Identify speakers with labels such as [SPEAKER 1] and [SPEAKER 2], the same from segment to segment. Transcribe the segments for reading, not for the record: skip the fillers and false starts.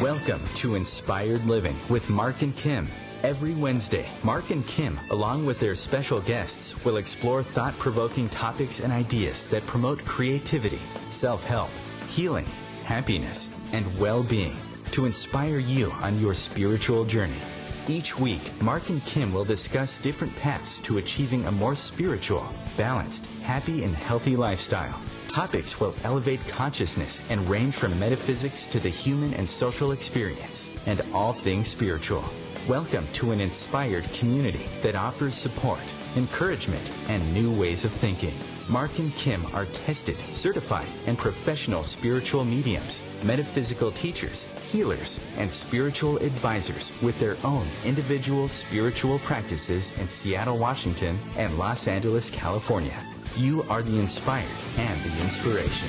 [SPEAKER 1] Welcome to Inspired Living with Mark and Kim. Every Wednesday, Mark and Kim, along with their special guests, will explore thought-provoking topics and ideas that promote creativity, self-help, healing, happiness, and well-being to inspire you on your spiritual journey. Each week, Mark and Kim will discuss different paths to achieving a more spiritual, balanced, happy, and healthy lifestyle. Topics will elevate consciousness and range from metaphysics to the human and social experience, and all things spiritual. Welcome to an inspired community that offers support, encouragement, and new ways of thinking. Mark and Kim are tested, certified, and professional spiritual mediums, metaphysical teachers, healers, and spiritual advisors with their own individual spiritual practices in Seattle, Washington, and Los Angeles, California. You are the inspired and the inspiration.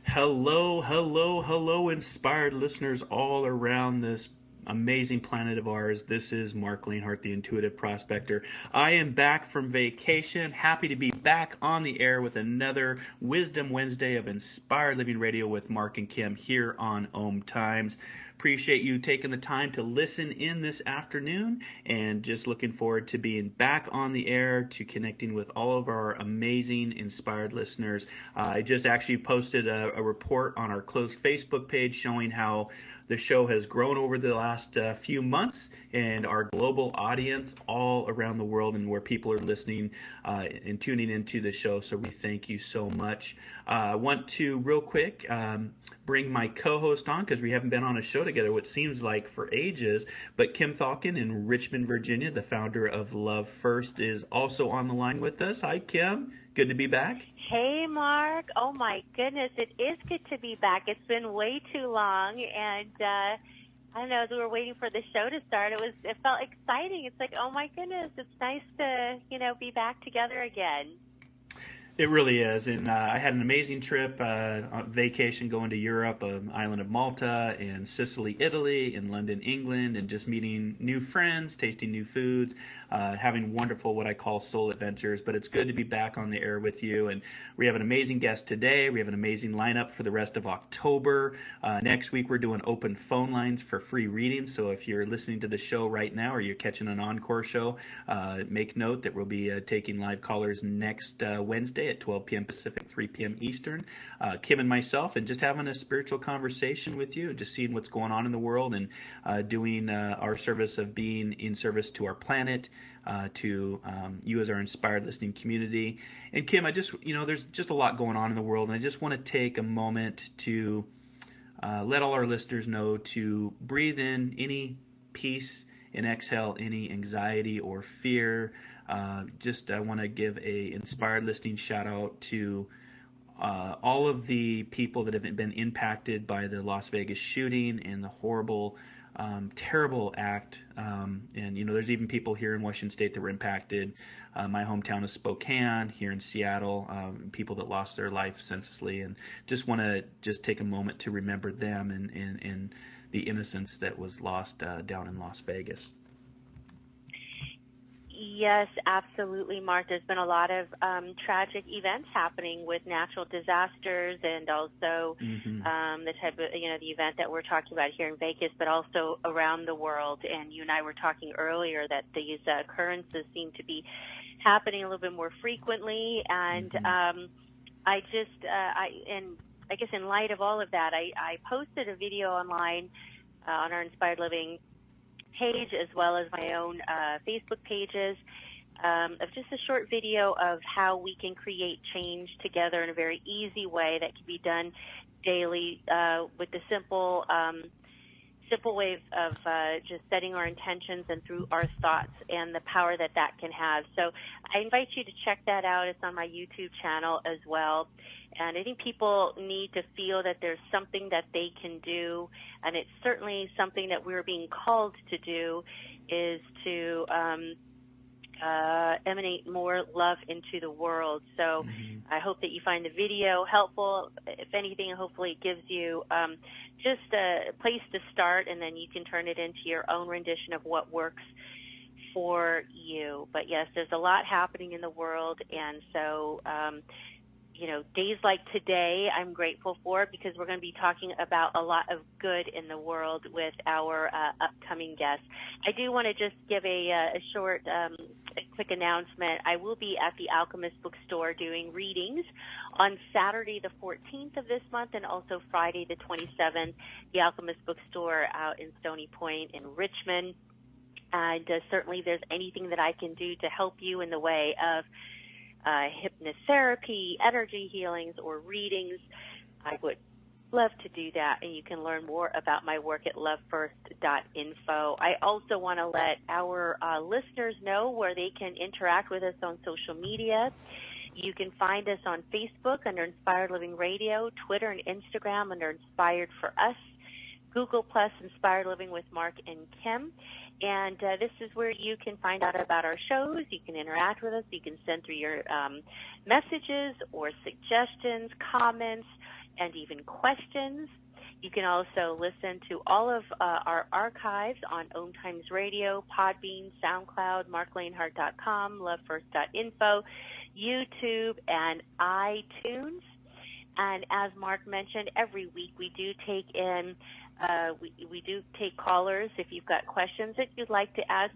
[SPEAKER 2] Hello, inspired listeners all around this amazing planet of ours. This is Mark Leonhardt, the Intuitive Prospector. I am back from vacation, happy to be back on the air with another Wisdom Wednesday of Inspired Living Radio with Mark and Kim here on OMTimes. Appreciate you taking the time to listen in this afternoon, and just looking forward to being back on the air, to connecting with all of our amazing inspired listeners. I just actually posted a report on our closed Facebook page showing how the show has grown over the last few months, and our global audience all around the world, and where people are listening and tuning into the show. So we thank you so much. I want to real quick bring my co-host on, because we haven't been on a show together, what seems like for ages. But Kim Falcon in Richmond, Virginia, the founder of Love First, is also on the line with us. Hi, Kim. Good to be back.
[SPEAKER 3] Hey, Mark. Oh, my goodness. It is good to be back. It's been way too long. And I don't know, as we were waiting for the show to start, it felt exciting. It's like, oh, my goodness, it's nice to, be back together again.
[SPEAKER 2] It really is, and I had an amazing trip, on vacation, going to Europe, island of Malta, and Sicily, Italy, and London, England, and just meeting new friends, tasting new foods, having wonderful, what I call soul adventures. But it's good to be back on the air with you, and we have an amazing guest today. We have an amazing lineup for the rest of October. Next week, we're doing open phone lines for free readings, so if you're listening to the show right now, or you're catching an encore show, make note that we'll be taking live callers next Wednesday at 12 p.m. Pacific, 3 p.m. Eastern. Kim and myself, and just having a spiritual conversation with you, just seeing what's going on in the world, and doing our service of being in service to our planet, to you as our inspired listening community. And Kim, I just, there's just a lot going on in the world, and I just want to take a moment to let all our listeners know to breathe in any peace and exhale any anxiety or fear. I want to give a inspired listening shout out to all of the people that have been impacted by the Las Vegas shooting and the horrible, terrible act. And there's even people here in Washington State that were impacted. My hometown is Spokane, here in Seattle, people that lost their life senselessly, and just want to take a moment to remember them and the innocence that was lost down in Las Vegas.
[SPEAKER 3] Yes, absolutely, Mark. There's been a lot of tragic events happening with natural disasters, and also the type of, the event that we're talking about here in Vegas, but also around the world. And you and I were talking earlier that these occurrences seem to be happening a little bit more frequently. And I guess in light of all of that, I posted a video online on our Inspired Living page, as well as my own Facebook pages, of just a short video of how we can create change together in a very easy way that can be done daily with the simple way of just setting our intentions and through our thoughts, and the power that can have. So I invite you to check that out. It's on my YouTube channel as well. And I think people need to feel that there's something that they can do, and it's certainly something that we're being called to do, is to emanate more love into the world. So I hope that you find the video helpful. If anything, hopefully it gives you just a place to start, and then you can turn it into your own rendition of what works for you. But yes, there's a lot happening in the world, and so days like today I'm grateful for, because we're going to be talking about a lot of good in the world with our upcoming guests. I do want to just give a short, a quick announcement. I will be at the Alchemist Bookstore doing readings on Saturday the 14th of this month, and also Friday the 27th, the Alchemist Bookstore out in Stony Point in Richmond. And certainly there's anything that I can do to help you in the way of hypnotherapy, energy healings, or readings, I would love to do that. And you can learn more about my work at lovefirst.info. I also want to let our listeners know where they can interact with us on social media. You can find us on Facebook under Inspired Living Radio, Twitter and Instagram under Inspired for Us, Google Plus Inspired Living with Mark and Kim. And this is where you can find out about our shows. You can interact with us. You can send through your messages or suggestions, comments, and even questions. You can also listen to all of our archives on OMTimes Radio, Podbean, SoundCloud, marklaneHart.com, lovefirst.info, YouTube, and iTunes. And as Mark mentioned, every week we do take in we do take callers if you've got questions that you'd like to ask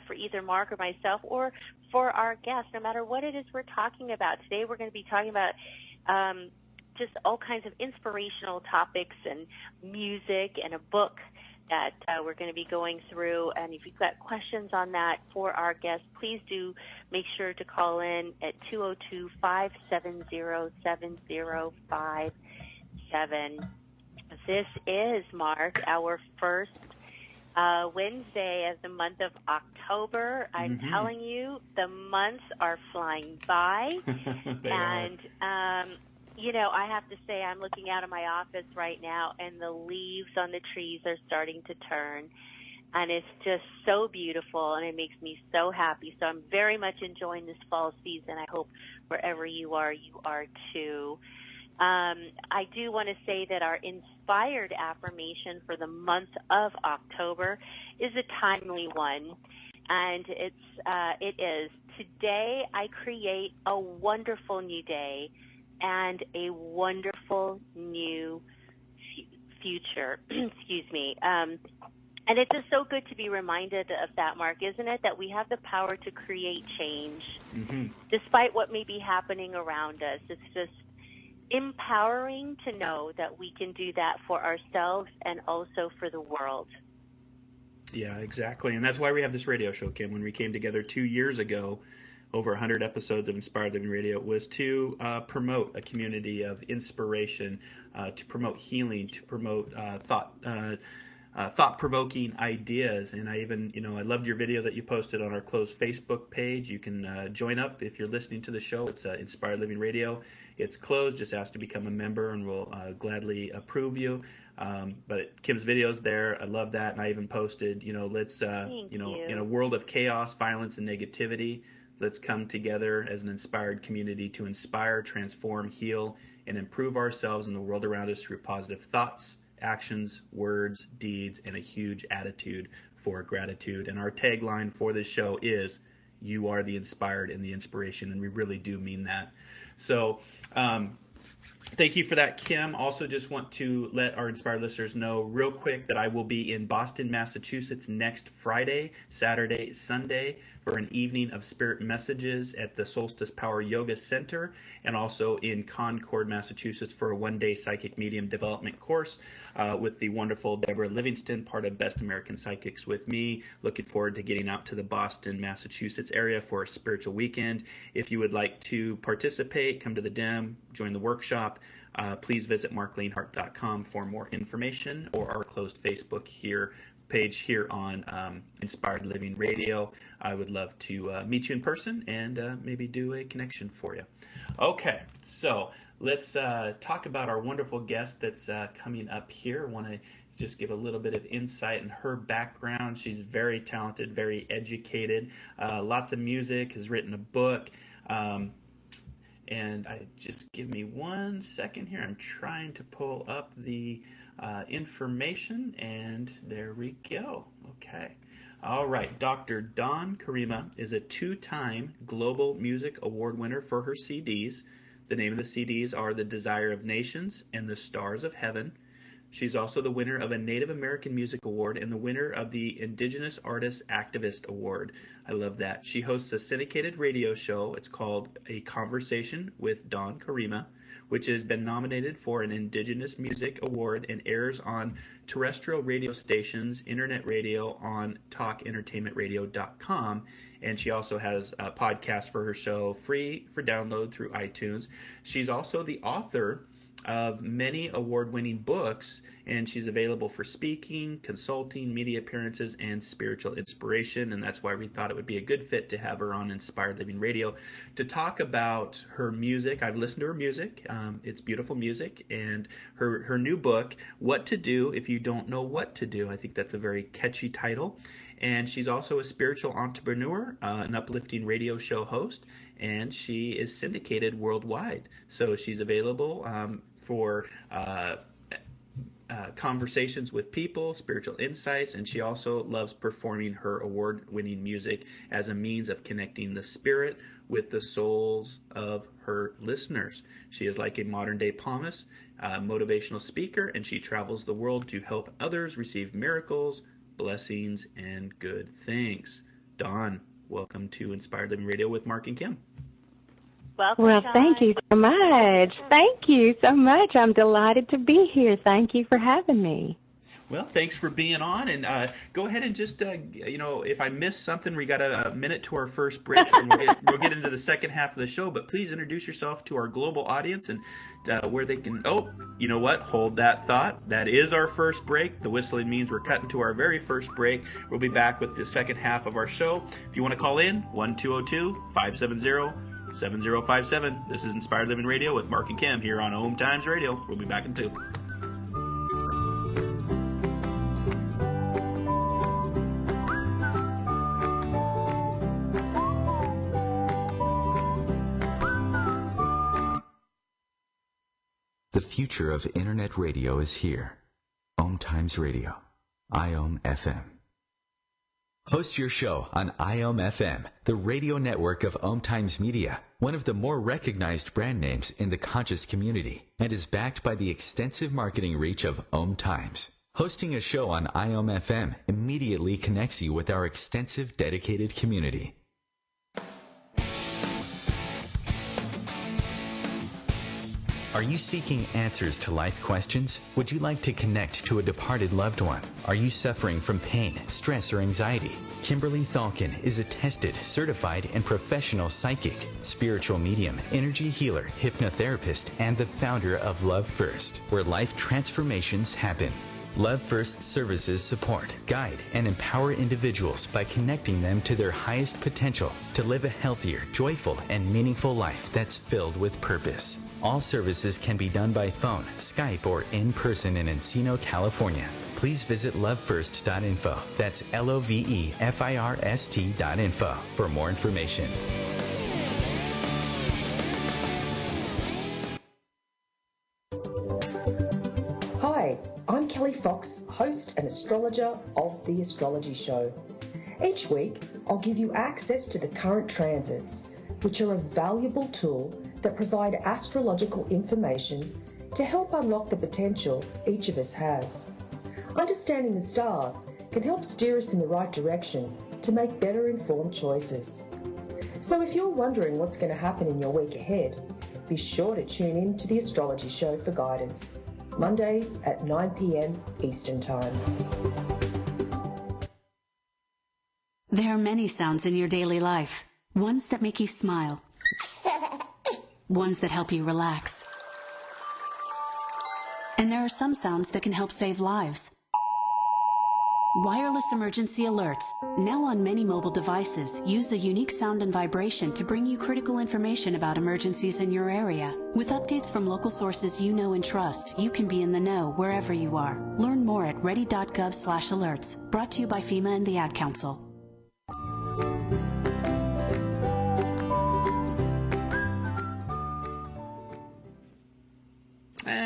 [SPEAKER 3] for either Mark or myself, or for our guests, no matter what it is we're talking about. Today we're going to be talking about just all kinds of inspirational topics and music and a book that we're going to be going through. And if you've got questions on that for our guests, please do make sure to call in at 202-570-7057. This is, Mark, our first Wednesday of the month of October. I'm telling you, the months are flying by. And, I have to say, I'm looking out of my office right now, and the leaves on the trees are starting to turn. And it's just so beautiful, and it makes me so happy. So I'm very much enjoying this fall season. I hope wherever you are too. I do want to say that our inspired affirmation for the month of October is a timely one, and it is, today I create a wonderful new day and a wonderful new future. Excuse me. And it's just so good to be reminded of that, Mark, isn't it? That we have the power to create change despite what may be happening around us. It's just empowering to know that we can do that for ourselves and also for the world.
[SPEAKER 2] Yeah, exactly. And that's why we have this radio show, Kim. When we came together 2 years ago, over 100 episodes of Inspired Living Radio, was to promote a community of inspiration, to promote healing, to promote thought-provoking ideas. And I even, I loved your video that you posted on our closed Facebook page. You can join up if you're listening to the show. It's Inspired Living Radio. It's closed. Just ask to become a member, and we'll gladly approve you. But Kim's video's there. I love that. And I even posted, let's, in a world of chaos, violence, and negativity, let's come together as an inspired community to inspire, transform, heal, and improve ourselves and the world around us through positive thoughts, actions, words, deeds, and a huge attitude for gratitude. And our tagline for this show is, you are the inspired and the inspiration, and we really do mean that. So thank you for that, Kim. Also just want to let our inspired listeners know real quick that I will be in Boston, Massachusetts next Friday, Saturday, Sunday for an evening of spirit messages at the Solstice Power Yoga Center, and also in Concord, Massachusetts for a one-day psychic medium development course with the wonderful Deborah Livingston, part of Best American Psychics with me. Looking forward to getting out to the Boston, Massachusetts area for a spiritual weekend. If you would like to participate, come to the DEM, join the workshop. Please visit marklaneHart.com for more information, or our closed Facebook page here on Inspired Living Radio. I would love to meet you in person and maybe do a connection for you. Okay, so let's talk about our wonderful guest that's coming up here. I want to just give a little bit of insight in her background. She's very talented, very educated, lots of music, has written a book. And just give me 1 second here. I'm trying to pull up the information, and there we go. Okay. All right. Dr. Dawn Karima is a 2-time Global Music Award winner for her CDs, The name of the CDs are The Desire of Nations and The Stars of Heaven. She's also the winner of a Native American Music Award and the winner of the Indigenous Artist Activist Award. I love that. She hosts a syndicated radio show. It's called A Conversation with Dawn Karima, which has been nominated for an Indigenous Music Award and airs on terrestrial radio stations, internet radio on talkentertainmentradio.com. And she also has a podcast for her show, free for download through iTunes. She's also the author of many award-winning books, and she's available for speaking, consulting, media appearances, and spiritual inspiration, and that's why we thought it would be a good fit to have her on Inspired Living Radio to talk about her music. I've listened to her music. It's beautiful music, and her new book, What to Do If You Don't Know What to Do. I think that's a very catchy title. And she's also a spiritual entrepreneur, an uplifting radio show host, and she is syndicated worldwide. So she's available for conversations with people, spiritual insights, and she also loves performing her award-winning music as a means of connecting the spirit with the souls of her listeners. She is like a modern-day psalmist, motivational speaker, and she travels the world to help others receive miracles, blessings, and good things. Dawn, welcome to Inspired Living Radio with Mark and Kim.
[SPEAKER 3] Welcome,
[SPEAKER 4] Well,
[SPEAKER 3] Dawn.
[SPEAKER 4] thank you so much. Thank you so much. I'm delighted to be here. Thank you for having me.
[SPEAKER 2] Well, thanks for being on, and go ahead and just, if I missed something, we got a minute to our first break, and we'll get into the second half of the show, but please introduce yourself to our global audience and where they can, you know what, hold that thought. That is our first break. The whistling means we're cutting to our very first break. We'll be back with the second half of our show. If you want to call in, 1-202-570-7057. This is Inspired Living Radio with Mark and Kim here on OMTimes Radio. We'll be back in 2.
[SPEAKER 1] The future of Internet radio is here. OMTimes Radio, IOM FM. Host your show on IOM FM, the radio network of OMTimes Media, one of the more recognized brand names in the conscious community, and is backed by the extensive marketing reach of OMTimes. Hosting a show on IOM FM immediately connects you with our extensive dedicated community. Are you seeking answers to life questions? Would you like to connect to a departed loved one? Are you suffering from pain, stress, or anxiety? Kimberly Thalkin is a tested, certified, and professional psychic, spiritual medium, energy healer, hypnotherapist, and the founder of Love First, where life transformations happen. Love First services support, guide, and empower individuals by connecting them to their highest potential to live a healthier, joyful, and meaningful life that's filled with purpose. All services can be done by phone, Skype, or in person in Encino, California. Please visit lovefirst.info. That's LOVEFIRST.info for more information.
[SPEAKER 5] Hi, I'm Kelly Fox, host and astrologer of The Astrology Show. Each week, I'll give you access to the current transits, which are a valuable tool that provide astrological information to help unlock the potential each of us has. Understanding the stars can help steer us in the right direction to make better informed choices. So if you're wondering what's going to happen in your week ahead, be sure to tune in to The Astrology Show for guidance. Mondays at 9 p.m. Eastern Time.
[SPEAKER 6] There are many sounds in your daily life. Ones that make you smile. Ones that help you relax. And there are some sounds that can help save lives. Wireless emergency alerts, now on many mobile devices, use a unique sound and vibration to bring you critical information about emergencies in your area. With updates from local sources you know and trust, you can be in the know wherever you are. Learn more at ready.gov/alerts. Brought to you by FEMA and the Ad Council.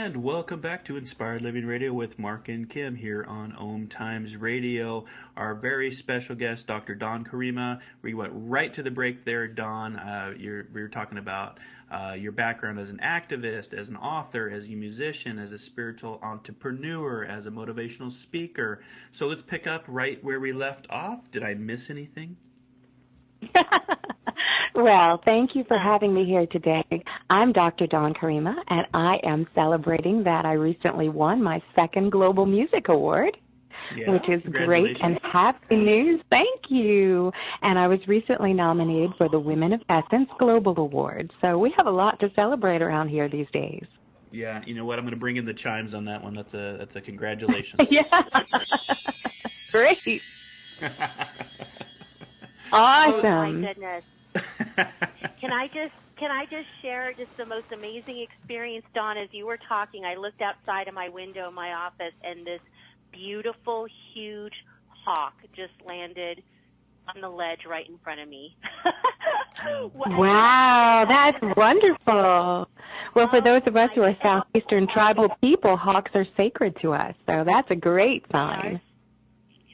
[SPEAKER 2] And welcome back to Inspired Living Radio with Mark and Kim here on OMTimes Radio. Our very special guest, Dr. Dawn Karima. We went right to the break there, Dawn. We were talking about your background as an activist, as an author, as a musician, as a spiritual entrepreneur, as a motivational speaker. So let's pick up right where we left off. Did I miss anything?
[SPEAKER 4] Well, thank you for having me here today. I'm Dr. Dawn Karima, and I am celebrating that I recently won my second Global Music Award, which is great and happy news. Thank you. And I was recently nominated for the Women of Essence Global Award. So we have a lot to celebrate around here these days.
[SPEAKER 2] Yeah, you know what? I'm going to bring in the chimes on that one. That's a congratulations.
[SPEAKER 4] Yeah. Great. Awesome.
[SPEAKER 3] Oh my goodness. Can I just share just the most amazing experience, Dawn? As you were talking, I looked outside of my window in my office, and this beautiful, huge hawk just landed on the ledge right in front of me.
[SPEAKER 4] Wow, that's wonderful. Well, for those of us who are Southeastern tribal people, hawks are sacred to us, so that's a great sign.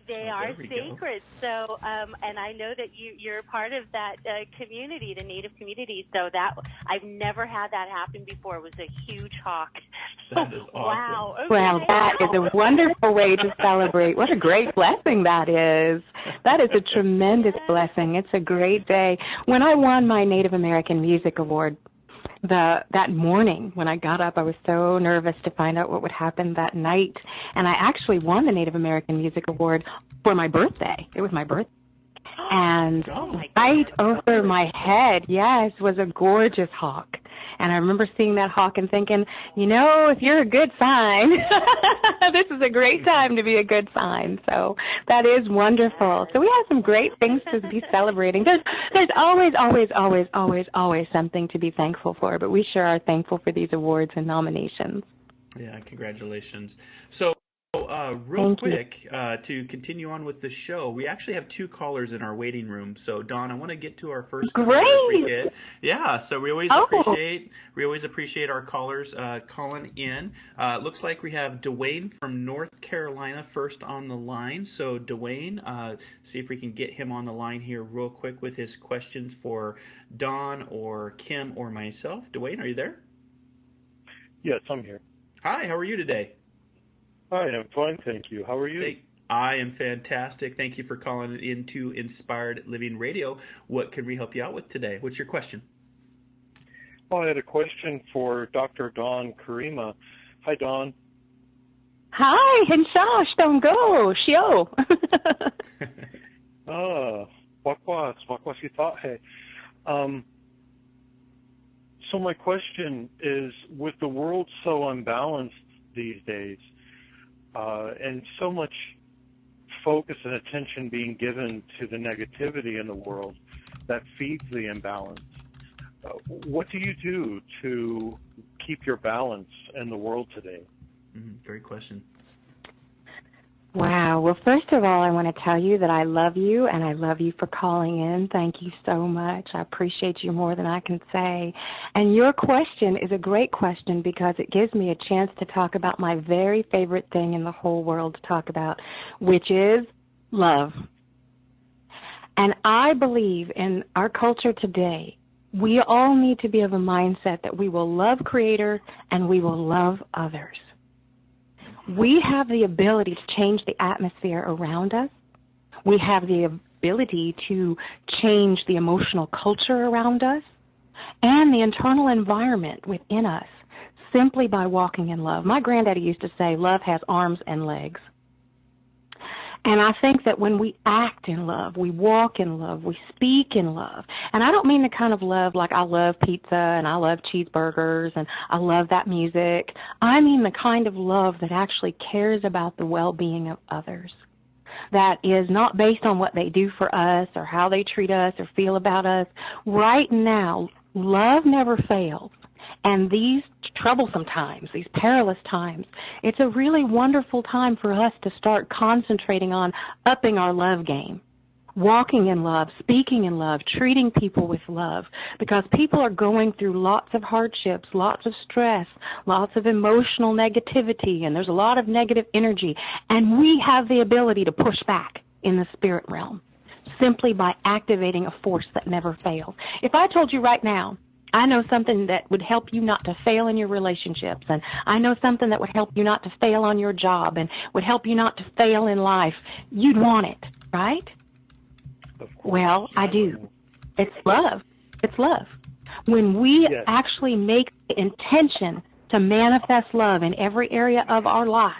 [SPEAKER 3] They are sacred. So, and I know that you're part of that community, the Native community. So that I've never had that happen before. It was a huge hawk.
[SPEAKER 2] That is awesome.
[SPEAKER 3] Wow. Okay.
[SPEAKER 4] Well, that is a wonderful way to celebrate. What a great blessing that is. That is a tremendous blessing. It's a great day. When I won my Native American Music Award, that morning when I got up, I was so nervous to find out what would happen that night. And I actually won the Native American Music Award for my birthday. It was my birthday. And right over my head, yes, was a gorgeous hawk. And I remember seeing that hawk and thinking, you know, if you're a good sign, this is a great time to be a good sign. So that is wonderful. So we have some great things to be celebrating. There's always something to be thankful for, but we sure are thankful for these awards and nominations.
[SPEAKER 2] Yeah, congratulations. So real quick, to continue on with the show, we actually have two callers in our waiting room. So, Dawn, I want to get to our first caller.
[SPEAKER 4] Great.
[SPEAKER 2] Yeah, so we always appreciate our callers calling in. Looks like we have Dwayne from North Carolina first on the line. So, Dwayne, see if we can get him on the line here real quick with his questions for Dawn or Kim or myself. Dwayne, are you there?
[SPEAKER 7] Yes, I'm here.
[SPEAKER 2] Hi, how are you today?
[SPEAKER 7] Hi, I'm fine, thank you. How are you?
[SPEAKER 2] Hey, I am fantastic. Thank you for calling into Inspired Living Radio. What can we help you out with today? What's your question?
[SPEAKER 7] Well, I had a question for Dr. Dawn Karima. Hi, Dawn.
[SPEAKER 4] Hi, Hinshash, don't go, Shio.
[SPEAKER 7] Wakwas Itahe. So my question is, with the world so unbalanced these days, and so much focus and attention being given to the negativity in the world that feeds the imbalance, what do you do to keep your balance in the world today?
[SPEAKER 2] Great question.
[SPEAKER 4] Wow. Well, first of all, I want to tell you that I love you, and I love you for calling in. Thank you so much. I appreciate you more than I can say. And your question is a great question because it gives me a chance to talk about my very favorite thing in the whole world to talk about, which is love. And I believe in our culture today, we all need to be of a mindset that we will love Creator and we will love others. We have the ability to change the atmosphere around us. We have the ability to change the emotional culture around us and the internal environment within us simply by walking in love. My granddaddy used to say, love has arms and legs. And I think that when we act in love, we walk in love, we speak in love. And I don't mean the kind of love like I love pizza and I love cheeseburgers and I love that music. I mean the kind of love that actually cares about the well-being of others. That is not based on what they do for us or how they treat us or feel about us. Right now, love never fails. And these troublesome times, these perilous times, it's a really wonderful time for us to start concentrating on upping our love game. walking in love, speaking in love, treating people with love, because people are going through lots of hardships, lots of stress, lots of emotional negativity, and there's a lot of negative energy, and we have the ability to push back in the spirit realm simply by activating a force that never fails. If I told you right now, I know something that would help you not to fail in your relationships, and I know something that would help you not to fail on your job and would help you not to fail in life, you'd want it, right? Well, I do. It's love. It's love. When we actually make the intention to manifest love in every area of our lives,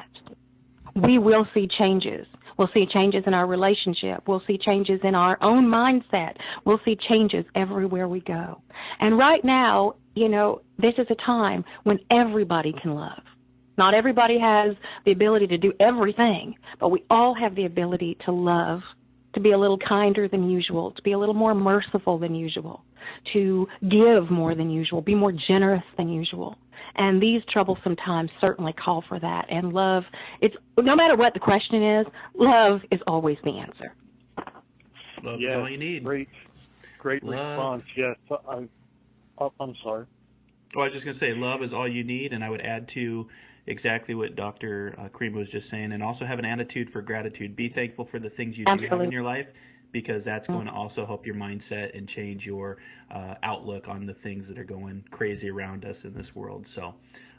[SPEAKER 4] we will see changes. We'll see changes in our relationship. We'll see changes in our own mindset. We'll see changes everywhere we go. And right now, this is a time when everybody can love. Not everybody has the ability to do everything, but we all have the ability to love, to be a little kinder than usual, to be a little more merciful than usual, to give more than usual, be more generous than usual. And these troublesome times certainly call for that. And love, it's no matter what the question is, love is always the answer.
[SPEAKER 2] Love is all you need.
[SPEAKER 7] Great response. Yes, I'm sorry.
[SPEAKER 2] Oh, I was just going to say, love is all you need, and I would add to exactly what Dr. Karima was just saying, and also have an attitude for gratitude. Be thankful for the things you do have in your life, because that's going to also help your mindset and change your outlook on the things that are going crazy around us in this world. So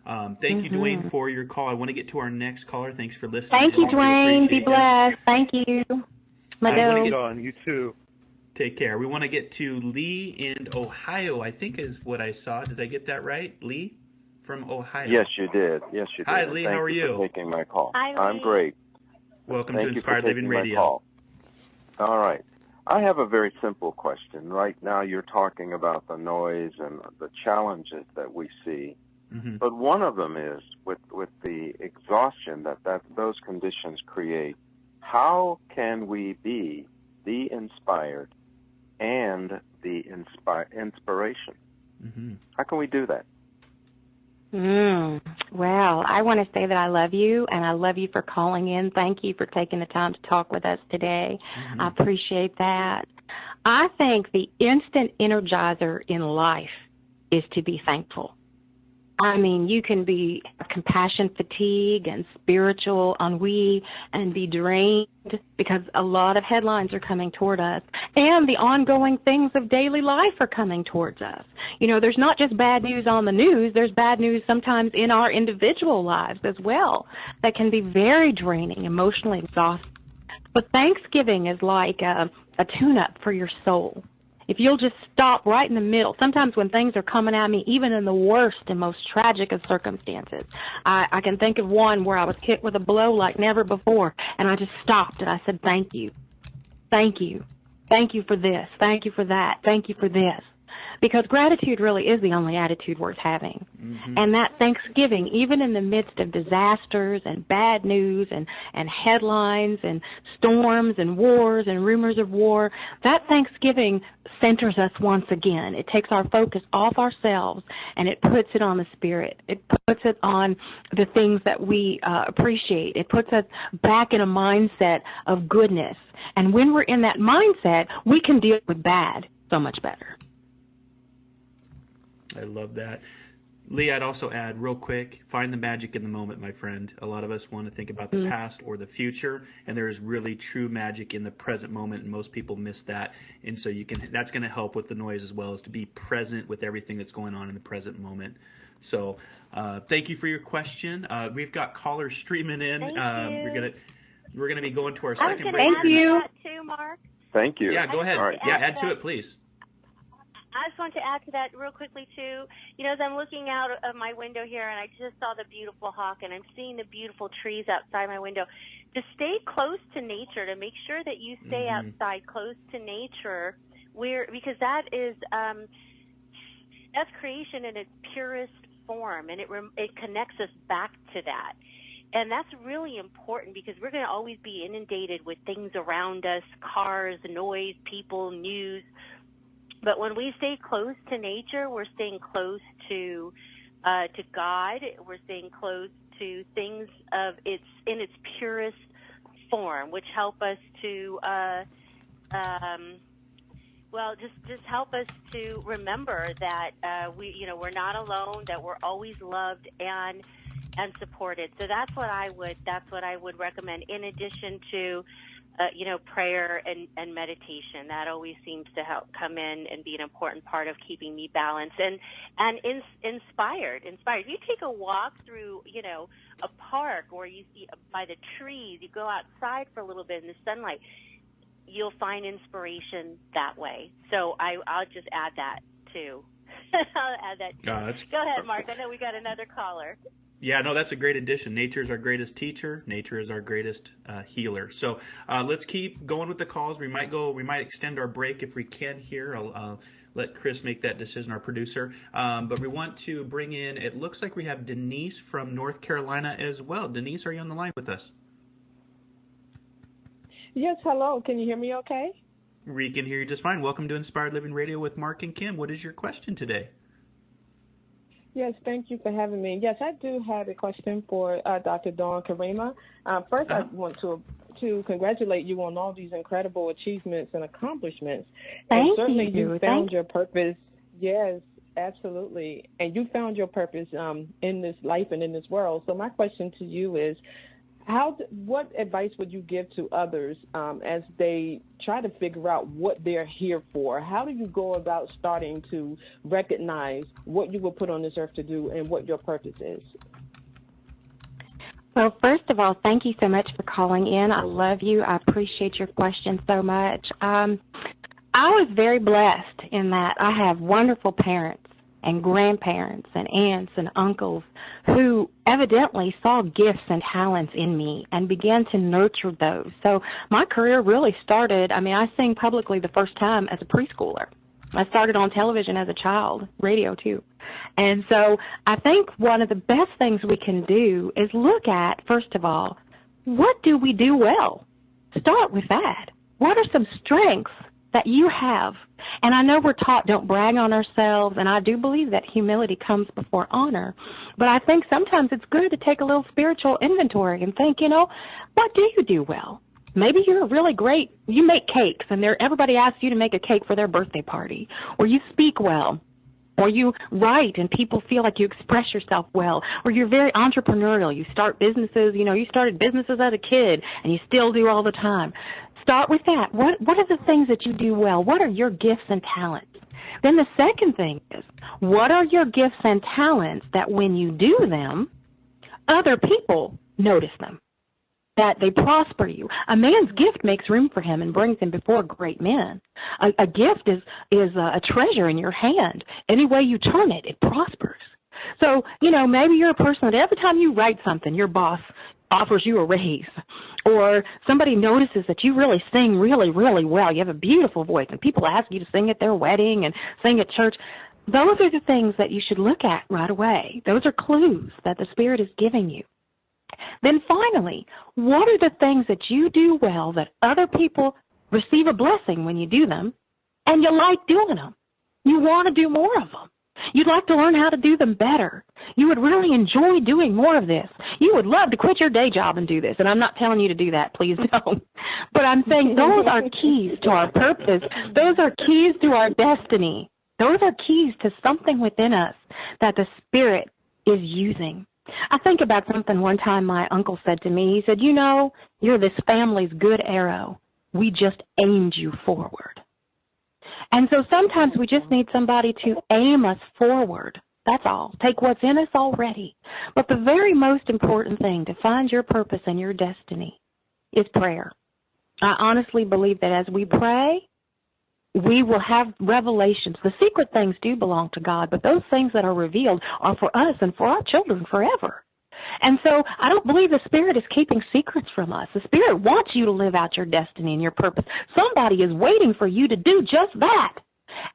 [SPEAKER 2] thank you, Dwayne, for your call. I want to get to our next caller. Thanks for listening.
[SPEAKER 4] Thank you, Dwayne. Be blessed. Thank you.
[SPEAKER 7] You too.
[SPEAKER 2] Take care. We want to get to Lee in Ohio, I think is what I saw. Did I get that right? Lee from Ohio.
[SPEAKER 8] Yes, you did.
[SPEAKER 2] Hi, Lee.
[SPEAKER 8] Thank
[SPEAKER 2] how are you?
[SPEAKER 8] For taking my call.
[SPEAKER 3] Hi, Lee.
[SPEAKER 8] I'm great.
[SPEAKER 2] Welcome
[SPEAKER 8] Thank
[SPEAKER 2] to
[SPEAKER 8] you
[SPEAKER 2] Inspired
[SPEAKER 8] for
[SPEAKER 2] Living
[SPEAKER 8] taking
[SPEAKER 2] Radio.
[SPEAKER 8] my call. All right. I have a very simple question. Right now you're talking about the noise and the challenges that we see. Mm-hmm. But one of them is with the exhaustion that those conditions create, how can we be the inspired and the inspiration? Mm-hmm. How can we do that?
[SPEAKER 4] Well, I want to say that I love you, and I love you for calling in. Thank you for taking the time to talk with us today. Mm-hmm. I appreciate that. I think the instant energizer in life is to be thankful. I mean, you can be compassion fatigue and spiritual ennui and be drained because a lot of headlines are coming toward us, and the ongoing things of daily life are coming towards us. There's not just bad news on the news. There's bad news sometimes in our individual lives as well that can be very draining, emotionally exhausting. But Thanksgiving is like a tune-up for your soul. If you'll just stop right in the middle, sometimes when things are coming at me, even in the worst and most tragic of circumstances, I can think of one where I was hit with a blow like never before, and I just stopped and I said, thank you. Thank you. Thank you for this. Thank you for that. Thank you for this. Because gratitude really is the only attitude worth having. Mm-hmm. And that Thanksgiving, even in the midst of disasters and bad news and headlines and storms and wars and rumors of war, that Thanksgiving centers us once again. It takes our focus off ourselves and it puts it on the Spirit. It puts it on the things that we appreciate. It puts us back in a mindset of goodness. And when we're in that mindset, we can deal with bad so much better.
[SPEAKER 2] I love that. Lee, I'd also add real quick, find the magic in the moment, my friend. A lot of us want to think about the past or the future, and there is really true magic in the present moment, and most people miss that. And so that's going to help with the noise as well, as to be present with everything that's going on in the present moment. So thank you for your question. We've got callers streaming in. We're gonna be going to our second break.
[SPEAKER 3] Thank you. That too, Mark.
[SPEAKER 8] Thank you.
[SPEAKER 2] Yeah, go ahead.
[SPEAKER 8] Right.
[SPEAKER 2] Yeah, add to it, please.
[SPEAKER 3] I just want to add to that real quickly, too. As I'm looking out of my window here, and I just saw the beautiful hawk, and I'm seeing the beautiful trees outside my window, to stay close to nature, to make sure that you stay outside close to nature, because that is that's creation in its purest form, and it connects us back to that. And that's really important because we're going to always be inundated with things around us, cars, noise, people, news. But when we stay close to nature, we're staying close to God. We're staying close to things in its purest form, which help us to well, just help us to remember that we're not alone, that we're always loved and supported. So that's what I would recommend, in addition to prayer and meditation. That always seems to help come in and be an important part of keeping me balanced and inspired. You take a walk through, a park, or you see by the trees, you go outside for a little bit in the sunlight, you'll find inspiration that way. So I'll just add that too. I'll add that too. Go ahead, Mark. I know we got another caller.
[SPEAKER 2] Yeah, no, that's a great addition. Nature is our greatest teacher. Nature is our greatest healer. So let's keep going with the calls. We might extend our break if we can here. I'll let Chris make that decision, our producer. But we want to bring in, it looks like we have Denise from North Carolina as well. Denise, are you on the line with us?
[SPEAKER 9] Yes, hello. Can you hear me okay?
[SPEAKER 2] We can hear you just fine. Welcome to Inspired Living Radio with Mark and Kim. What is your question today?
[SPEAKER 9] Yes, thank you for having me. Yes, I do have a question for Dr. Dawn Karima. First, I want to congratulate you on all these incredible achievements and accomplishments.
[SPEAKER 4] Thank
[SPEAKER 9] certainly
[SPEAKER 4] you.
[SPEAKER 9] You found your purpose. Yes, absolutely. And you found your purpose in this life and in this world. So my question to you is, what advice would you give to others as they try to figure out what they're here for? How do you go about starting to recognize what you were put on this earth to do and what your purpose is?
[SPEAKER 4] Well, first of all, thank you so much for calling in. I love you. I appreciate your question so much. I was very blessed in that I have wonderful parents and grandparents and aunts and uncles who evidently saw gifts and talents in me and began to nurture those. So my career really started, I sing publicly the first time as a preschooler. I started on television as a child, radio too. And so I think one of the best things we can do is look at, first of all, what do we do well? Start with that. What are some strengths that you have? And I know we're taught don't brag on ourselves, and I do believe that humility comes before honor. But I think sometimes it's good to take a little spiritual inventory and think, what do you do well? Maybe you're really great. You make cakes, and everybody asks you to make a cake for their birthday party. Or you speak well. Or you write, and people feel like you express yourself well. Or you're very entrepreneurial. You start businesses. You started businesses as a kid, and you still do all the time. Start with that. What are the things that you do well? What are your gifts and talents? Then the second thing is, what are your gifts and talents that when you do them, other people notice them, that they prosper you? A man's gift makes room for him and brings him before great men. A gift is a treasure in your hand. Any way you turn it, it prospers. So, maybe you're a person that every time you write something, your boss offers you a raise, or somebody notices that you really sing really, really well. You have a beautiful voice, and people ask you to sing at their wedding and sing at church. Those are the things that you should look at right away. Those are clues that the Spirit is giving you. Then finally, what are the things that you do well that other people receive a blessing when you do them, and you like doing them? You want to do more of them. You'd like to learn how to do them better. You would really enjoy doing more of this. You would love to quit your day job and do this. And I'm not telling you to do that. Please don't. But I'm saying those are keys to our purpose. Those are keys to our destiny. Those are keys to something within us that the Spirit is using. I think about something one time my uncle said to me. He said, you're this family's good arrow. We just aimed you forward. And so sometimes we just need somebody to aim us forward. That's all. Take what's in us already. But the very most important thing to find your purpose and your destiny is prayer. I honestly believe that as we pray, we will have revelations. The secret things do belong to God, but those things that are revealed are for us and for our children forever. And so I don't believe the Spirit is keeping secrets from us. The Spirit wants you to live out your destiny and your purpose. Somebody is waiting for you to do just that.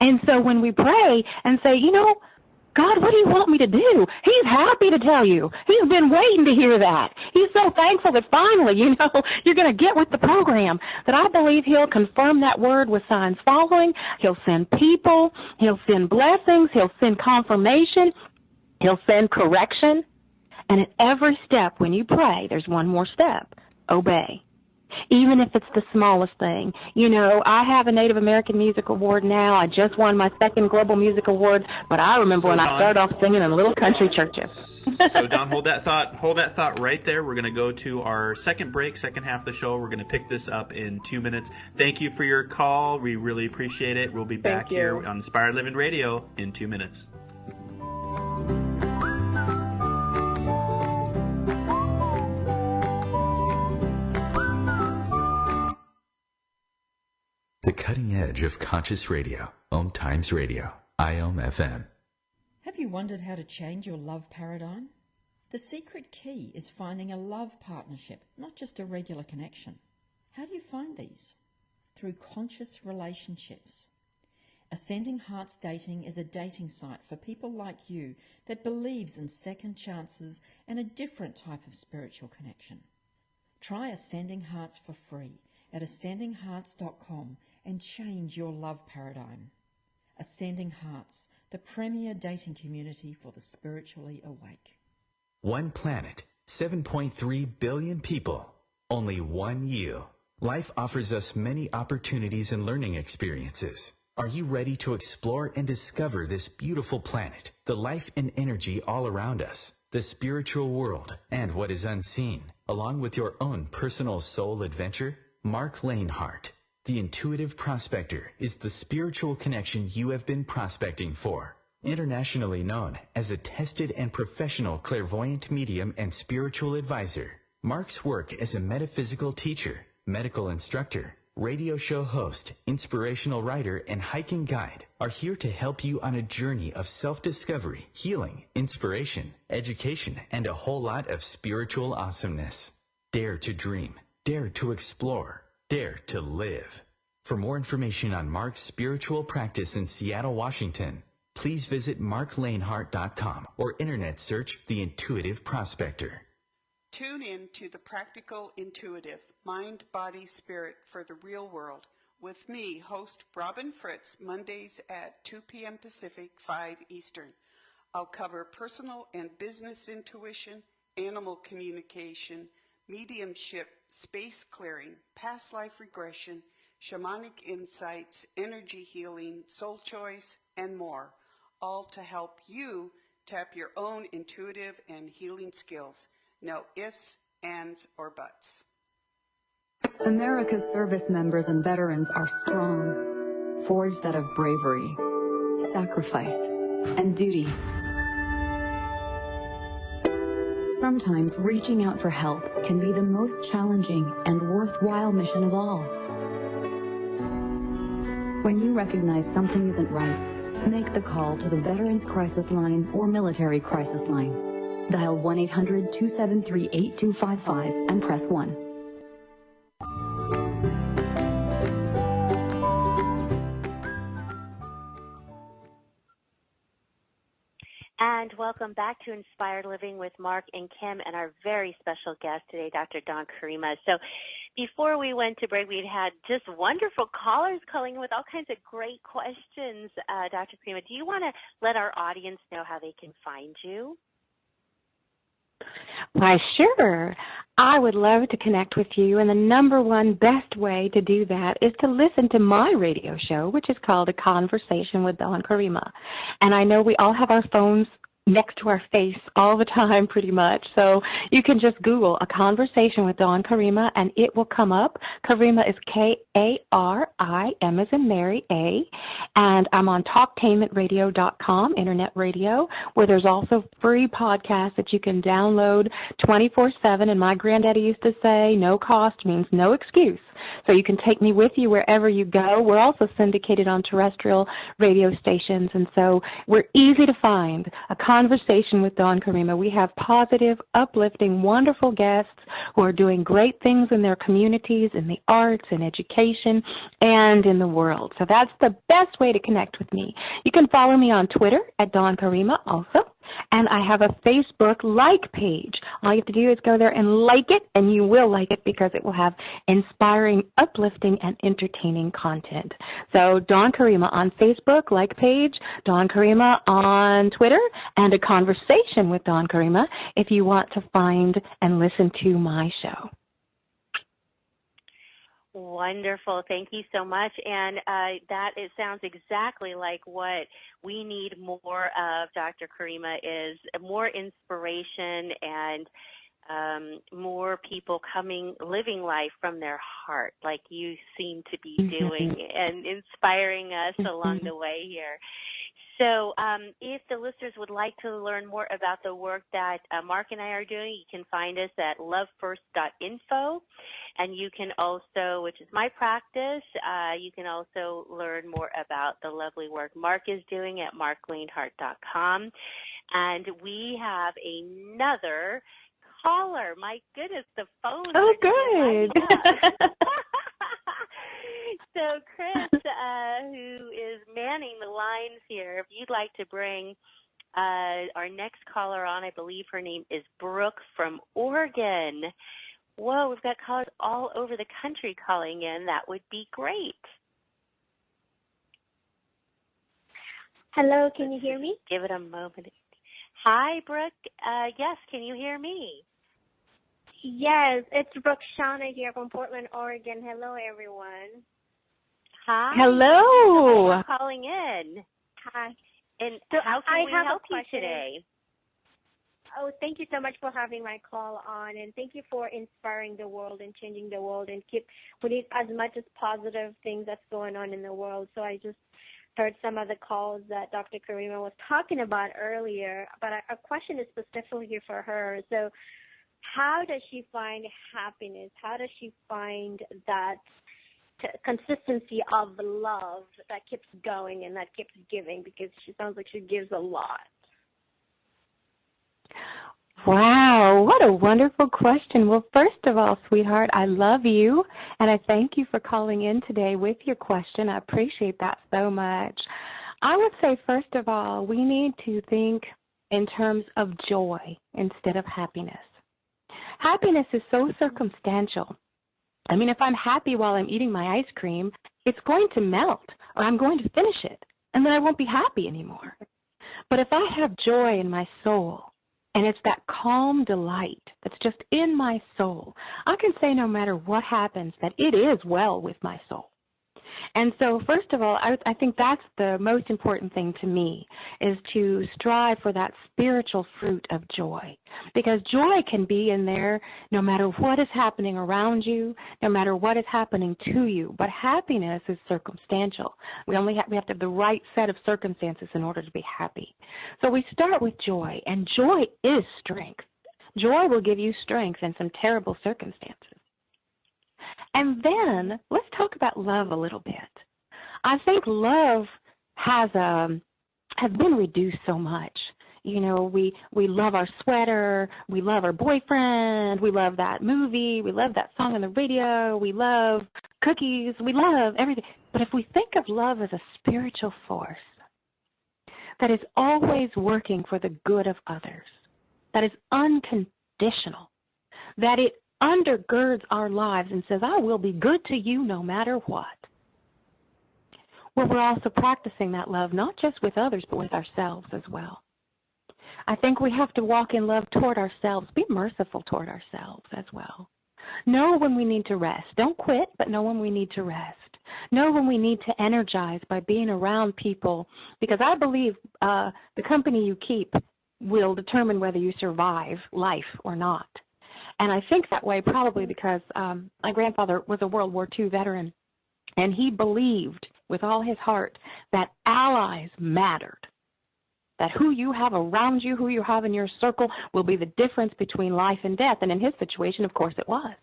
[SPEAKER 4] And so when we pray and say, God, what do you want me to do? He's happy to tell you. He's been waiting to hear that. He's so thankful that finally, you're going to get with the program, that I believe He'll confirm that word with signs following. He'll send people. He'll send blessings. He'll send confirmation. He'll send correction. And at every step when you pray, there's one more step. Obey. even if it's the smallest thing. You know, I have a Native American Music Award now. I just won my second Global Music Award, but I remember when I started off singing in little country churches.
[SPEAKER 2] So, Dawn, hold that thought right there. We're going to go to our second break, second half of the show. We're going to pick this up in 2 minutes. Thank you for your call. We really appreciate it. We'll be back here on Inspired Living Radio in 2 minutes.
[SPEAKER 1] The cutting edge of conscious radio, OMTimes Radio, IOM FM.
[SPEAKER 10] Have you wondered how to change your love paradigm? The secret key is finding a love partnership, not just a regular connection. How do you find these? Through conscious relationships. Ascending Hearts Dating is a dating site for people like you that believes in second chances and a different type of spiritual connection. Try Ascending Hearts for free at ascendinghearts.com and change your love paradigm. Ascending Hearts, the premier dating community for the spiritually awake.
[SPEAKER 1] One planet, 7.3 billion people, only one you. Life offers us many opportunities and learning experiences. Are you ready to explore and discover this beautiful planet, the life and energy all around us, the spiritual world, and what is unseen, along with your own personal soul adventure? Mark Lanehart, the intuitive prospector, is the spiritual connection you have been prospecting for. Internationally known as a tested and professional clairvoyant medium and spiritual advisor, Mark's work as a metaphysical teacher, medical instructor, radio show host, inspirational writer, and hiking guide are here to help you on a journey of self-discovery, healing, inspiration, education, and a whole lot of spiritual awesomeness. Dare to dream. Dare to explore. Dare to live. For more information on Mark's spiritual practice in Seattle, Washington, please visit marklanehart.com or internet search The Intuitive Prospector.
[SPEAKER 11] Tune in to The Practical Intuitive, Mind, Body, Spirit for the Real World with me, host Robin Fritz, Mondays at 2 p.m. Pacific, 5 Eastern. I'll cover personal and business intuition, animal communication, mediumship, space clearing, past life regression, shamanic insights, energy healing, soul choice, and more, all to help you tap your own intuitive and healing skills. No ifs, ands, or buts.
[SPEAKER 12] America's service members and veterans are strong, forged out of bravery, sacrifice, and duty. Sometimes reaching out for help can be the most challenging and worthwhile mission of all. When you recognize something isn't right, make the call to the Veterans Crisis Line or Military Crisis Line. Dial 1-800-273-8255 and press 1.
[SPEAKER 3] And welcome back to Inspired Living with Mark and Kim and our very special guest today, Dr. Dawn Karima. So before we went to break, we'd had just wonderful callers calling in with all kinds of great questions. Dr. Karima, do you want to let our audience know how they can find you?
[SPEAKER 4] Why, sure. I would love to connect with you, and the number one best way to do that is to listen to my radio show, which is called A Conversation with Dawn Karima. And I know we all have our phones next to our face all the time pretty much, so you can just Google A Conversation with Dawn Karima, and it will come up. Karima is K-A-R-I-M as in Mary, A, and I'm on talktainmentradio.com, internet radio, where there's also free podcasts that you can download 24/7, and my granddaddy used to say, no cost means no excuse. So you can take me with you wherever you go. We're also syndicated on terrestrial radio stations, and so we're easy to find. A Conversation with Dawn Karima. We have positive, uplifting, wonderful guests who are doing great things in their communities, in the arts, in education, and in the world. So that's the best way to connect with me. You can follow me on Twitter at Dawn Karima also. And I have a Facebook like page. All you have to do is go there and like it, and you will like it because it will have inspiring, uplifting, and entertaining content. So Dawn Karima on Facebook, like page, Dawn Karima on Twitter, and A Conversation with Dawn Karima if you want to find and listen to my show.
[SPEAKER 3] Wonderful. Thank you so much. And it sounds exactly like what we need more of, Dr. Karima, is more inspiration and more people living life from their heart, like you seem to be doing, and inspiring us along the way here. So if the listeners would like to learn more about the work that Mark and I are doing, you can find us at lovefirst.info. And you can also, which is my practice, you can also learn more about the lovely work Mark is doing at markleinhart.com. And we have another caller. My goodness, the phone.
[SPEAKER 4] Oh, good.
[SPEAKER 3] So Chris, who is manning the lines here, if you'd like to bring our next caller on, I believe her name is Brooke from Oregon. Whoa, we've got callers all over the country calling in. That would be great.
[SPEAKER 13] Hello, can you hear me?
[SPEAKER 3] Give it a moment. Hi, Brooke. Yes, can you hear me?
[SPEAKER 13] Yes, it's Brooke Shauna here from Portland, Oregon. Hello, everyone.
[SPEAKER 3] Hi.
[SPEAKER 4] Hello.
[SPEAKER 3] Thank you for calling in.
[SPEAKER 13] Hi.
[SPEAKER 3] And so how can we help you today?
[SPEAKER 13] Oh, thank you so much for having my call on, and thank you for inspiring the world and changing the world, and we need as much as positive things that's going on in the world. So I just heard some of the calls that Dr. Karima was talking about earlier, but a question is specifically for her. So how does she find happiness? How does she find that consistency of love that keeps going and that keeps giving? Because she sounds like she gives a lot.
[SPEAKER 4] Wow, what a wonderful question. Well, first of all, sweetheart, I love you, and I thank you for calling in today with your question. I appreciate that so much. I would say, first of all, we need to think in terms of joy instead of happiness. Happiness is so circumstantial. I mean, if I'm happy while I'm eating my ice cream, it's going to melt, or I'm going to finish it, and then I won't be happy anymore. But if I have joy in my soul, and it's that calm delight that's just in my soul, I can say no matter what happens that it is well with my soul. And so, first of all, I think that's the most important thing to me, is to strive for that spiritual fruit of joy. Because joy can be in there no matter what is happening around you, no matter what is happening to you. But happiness is circumstantial. We have to have the right set of circumstances in order to be happy. So we start with joy, and joy is strength. Joy will give you strength in some terrible circumstances. And then let's talk about love a little bit. I think love has been reduced so much. You know, we love our sweater, we love our boyfriend, we love that movie, we love that song on the radio, we love cookies, we love everything. But if we think of love as a spiritual force that is always working for the good of others, that is unconditional, that it undergirds our lives and says, I will be good to you no matter what. Well, we're also practicing that love, not just with others, but with ourselves as well. I think we have to walk in love toward ourselves, be merciful toward ourselves as well. Know when we need to rest. Don't quit, but know when we need to rest. Know when we need to energize by being around people, because I believe the company you keep will determine whether you survive life or not. And I think that way probably because my grandfather was a World War II veteran, and he believed with all his heart that allies mattered, that who you have around you, who you have in your circle will be the difference between life and death. And in his situation, of course, it was.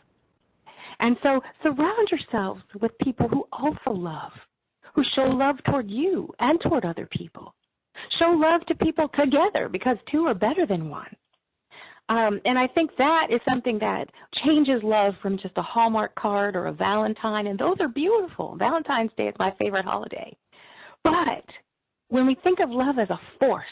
[SPEAKER 4] And so surround yourselves with people who also love, who show love toward you and toward other people. Show love to people together, because two are better than one. And I think that is something that changes love from just a Hallmark card or a Valentine, and those are beautiful. Valentine's Day is my favorite holiday. But when we think of love as a force,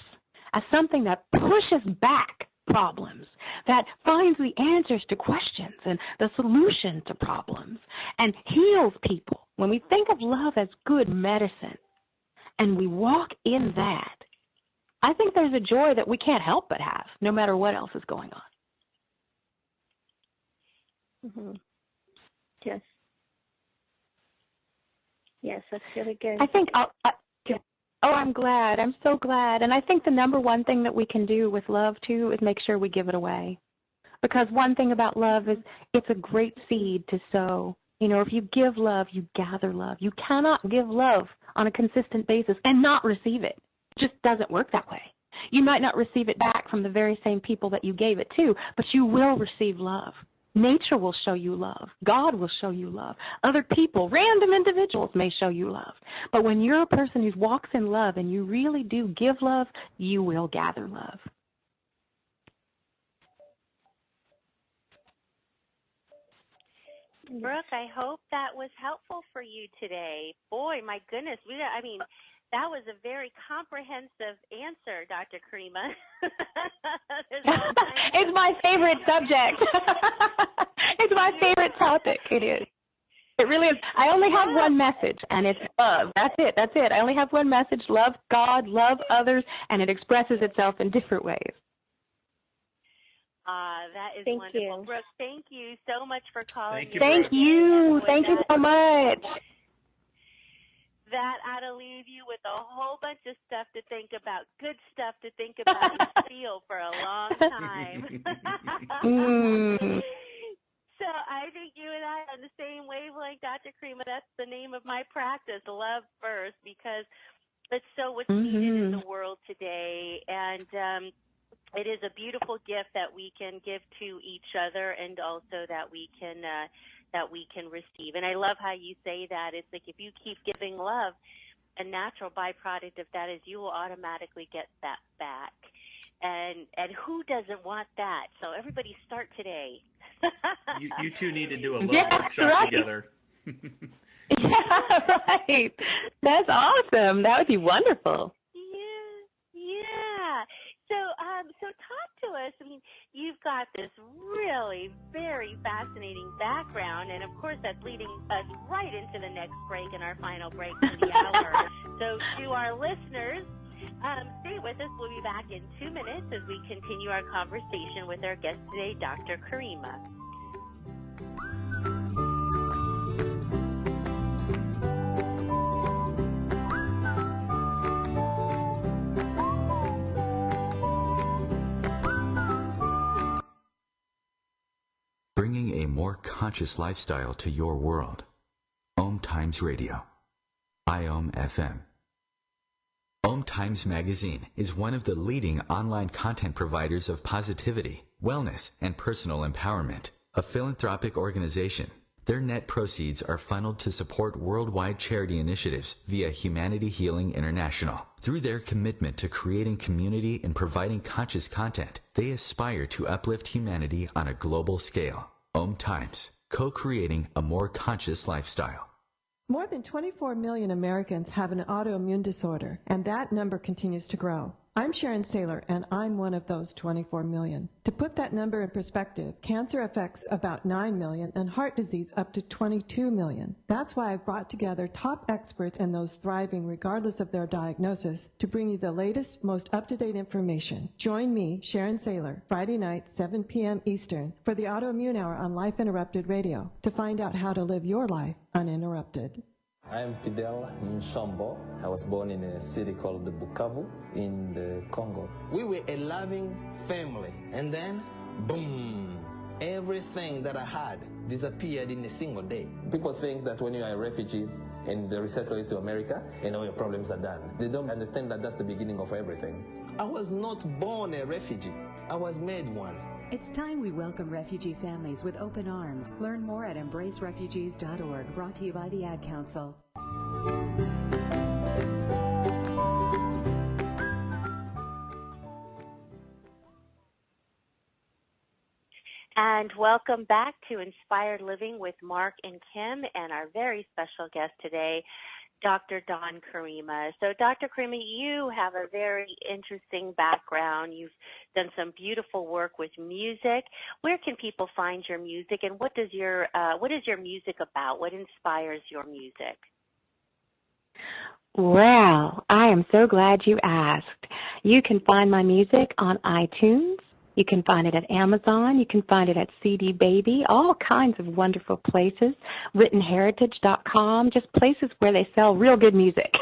[SPEAKER 4] as something that pushes back problems, that finds the answers to questions and the solution to problems, and heals people, when we think of love as good medicine, and we walk in that, I think there's a joy that we can't help but have, no matter what else is going on.
[SPEAKER 13] Mm-hmm. Yes. Yes, that's really good.
[SPEAKER 4] I think I'm glad. I'm so glad. And I think the number one thing that we can do with love, too, is make sure we give it away. Because one thing about love is it's a great seed to sow. You know, if you give love, you gather love. You cannot give love on a consistent basis and not receive it. It just doesn't work that way. You might not receive it back from the very same people that you gave it to, but you will receive love. Nature will show you love. God will show you love. Other people, random individuals may show you love. But when you're a person who walks in love and you really do give love, you will gather love.
[SPEAKER 3] Brooke, I hope that was helpful for you today. Boy, my goodness, that was a very comprehensive answer, Dr. Karima.
[SPEAKER 4] It's my favorite subject. It's my favorite topic. It is. It really is. I only have one message, and it's love. That's it. I only have one message: love God, love others, and it expresses itself in different ways.
[SPEAKER 3] That is
[SPEAKER 13] Thank
[SPEAKER 3] wonderful.
[SPEAKER 13] you.
[SPEAKER 3] Brooke, thank you so much for calling.
[SPEAKER 4] Thank you. Thank you so much.
[SPEAKER 3] That ought to leave you with a whole bunch of stuff to think about, good stuff to think about and feel for a long time. So I think you and I are on the same wavelength, Dr. Karima. That's the name of my practice, Love First, because it's so what's needed in the world today. And it is a beautiful gift that we can give to each other, and also that we can receive. And I love how you say that. It's like if you keep giving love, a natural byproduct of that is you will automatically get that back. And who doesn't want that? So everybody start today.
[SPEAKER 2] You two need to do a love workshop together.
[SPEAKER 4] Yeah, right. That's awesome. That would be wonderful.
[SPEAKER 3] Yeah. So talk to us. I mean, you've got this really very fascinating background, and of course that's leading us right into the next break and our final break for the hour. So to our listeners, stay with us. We'll be back in 2 minutes as we continue our conversation with our guest today, Dr. Karima.
[SPEAKER 1] Bringing a more conscious lifestyle to your world. OMTimes Radio. IOM FM. OMTimes Magazine is one of the leading online content providers of positivity, wellness, and personal empowerment. A philanthropic organization. Their net proceeds are funneled to support worldwide charity initiatives via Humanity Healing International. Through their commitment to creating community and providing conscious content, they aspire to uplift humanity on a global scale. OMTimes, co-creating a more conscious lifestyle.
[SPEAKER 14] More than 24 million Americans have an autoimmune disorder, and that number continues to grow. I'm Sharon Saylor, and I'm one of those 24 million. To put that number in perspective, cancer affects about 9 million and heart disease up to 22 million. That's why I've brought together top experts and those thriving regardless of their diagnosis to bring you the latest, most up-to-date information. Join me, Sharon Saylor, Friday night, 7 p.m. Eastern, for the Autoimmune Hour on Life Interrupted Radio to find out how to live your life uninterrupted.
[SPEAKER 15] I'm Fidel Mshombo. I was born in a city called the Bukavu in the Congo. We were a loving family, and then, boom, everything that I had disappeared in a single day. People think that when you are a refugee and they resettle you to America, and all your problems are done. They don't understand that that's the beginning of everything. I was not born a refugee. I was made one.
[SPEAKER 16] It's time we welcome refugee families with open arms. Learn more at embracerefugees.org, brought to you by the Ad Council.
[SPEAKER 3] And welcome back to Inspired Living with Mark and Kim and our very special guest today, Dr. Dawn Karima. So, Dr. Karima, you have a very interesting background. You've done some beautiful work with music. Where can people find your music, and what is your music about? What inspires your music?
[SPEAKER 4] Well, I am so glad you asked. You can find my music on iTunes, You can find it at Amazon. You can find it at CD Baby, all kinds of wonderful places. WrittenHeritage.com, just places where they sell real good music.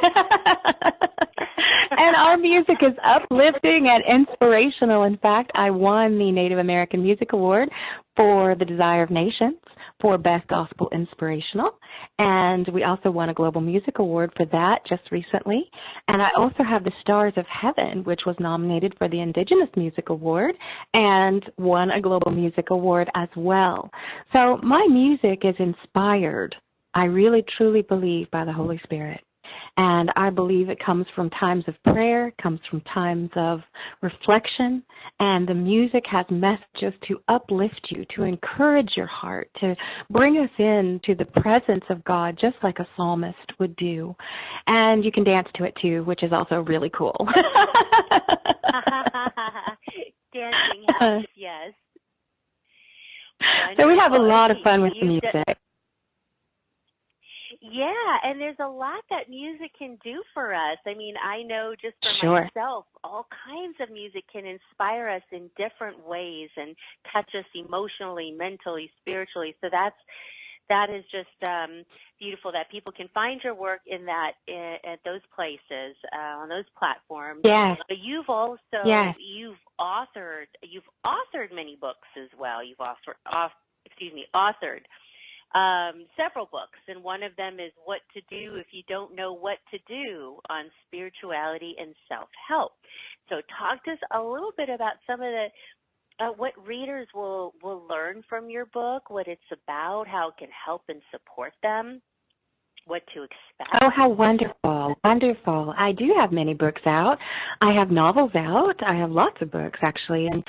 [SPEAKER 4] And our music is uplifting and inspirational. In fact, I won the Native American Music Award for The Desire of Nations for Best Gospel Inspirational. And we also won a Global Music Award for that just recently. And I also have the Stars of Heaven, which was nominated for the Indigenous Music Award and won a Global Music Award as well. So my music is inspired, I really truly believe, by the Holy Spirit. And I believe it comes from times of prayer, comes from times of reflection, and the music has messages to uplift you, to encourage your heart, to bring us into the presence of God, just like a psalmist would do. And you can dance to it too, which is also really cool.
[SPEAKER 3] Dancing house, yes.
[SPEAKER 4] So we have a lot of fun with the music.
[SPEAKER 3] Yeah, and there's a lot that music can do for us. I mean, I know just for myself, all kinds of music can inspire us in different ways and touch us emotionally, mentally, spiritually. So that is just beautiful that people can find your work in that at those places, on those platforms.
[SPEAKER 4] Yes.
[SPEAKER 3] But you've also you've authored many books as well. You've authored several books, and one of them is What to Do If You Don't Know What to Do on Spirituality and Self-Help. So talk to us a little bit about some of the what readers will learn from your book, what it's about, how it can help and support them, what to expect.
[SPEAKER 4] Oh, how wonderful, wonderful. I do have many books out. I have novels out. I have lots of books, actually. And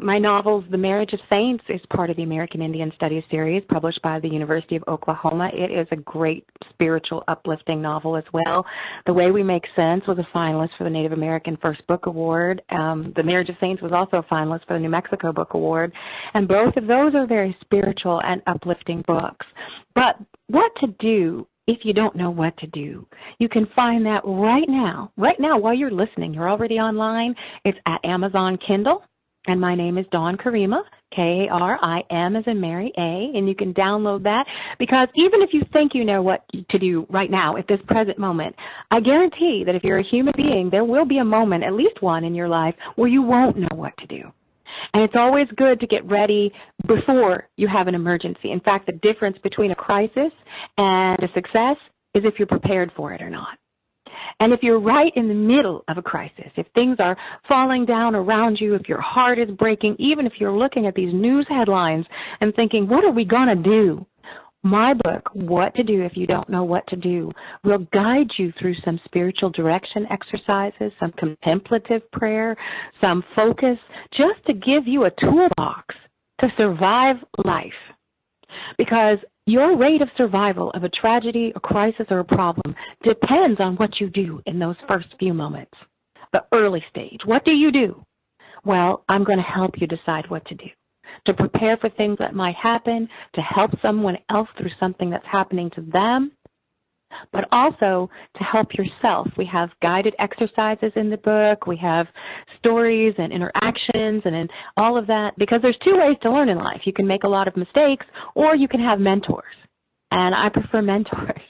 [SPEAKER 4] my novels, The Marriage of Saints, is part of the American Indian Studies series published by the University of Oklahoma. It is a great spiritual, uplifting novel as well. The Way We Make Sense was a finalist for the Native American First Book Award. The Marriage of Saints was also a finalist for the New Mexico Book Award. And both of those are very spiritual and uplifting books. But what to do if you don't know what to do? You can find that right now while you're listening. You're already online. It's at Amazon Kindle, and my name is Dawn Karima, Karim as in Mary A, and you can download that, because even if you think you know what to do right now at this present moment, I guarantee that if you're a human being, there will be a moment, at least one in your life, where you won't know what to do. And it's always good to get ready before you have an emergency. In fact, the difference between a crisis and a success is if you're prepared for it or not. And if you're right in the middle of a crisis, if things are falling down around you, if your heart is breaking, even if you're looking at these news headlines and thinking, what are we going to do? My book, What to Do If You Don't Know What to Do, will guide you through some spiritual direction exercises, some contemplative prayer, some focus, just to give you a toolbox to survive life. Because your rate of survival of a tragedy, a crisis, or a problem depends on what you do in those first few moments, the early stage. What do you do? Well, I'm going to help you decide what to do, to prepare for things that might happen, to help someone else through something that's happening to them, but also to help yourself. We have guided exercises in the book. We have stories and interactions and all of that, because there's two ways to learn in life. You can make a lot of mistakes, or you can have mentors. And I prefer mentors.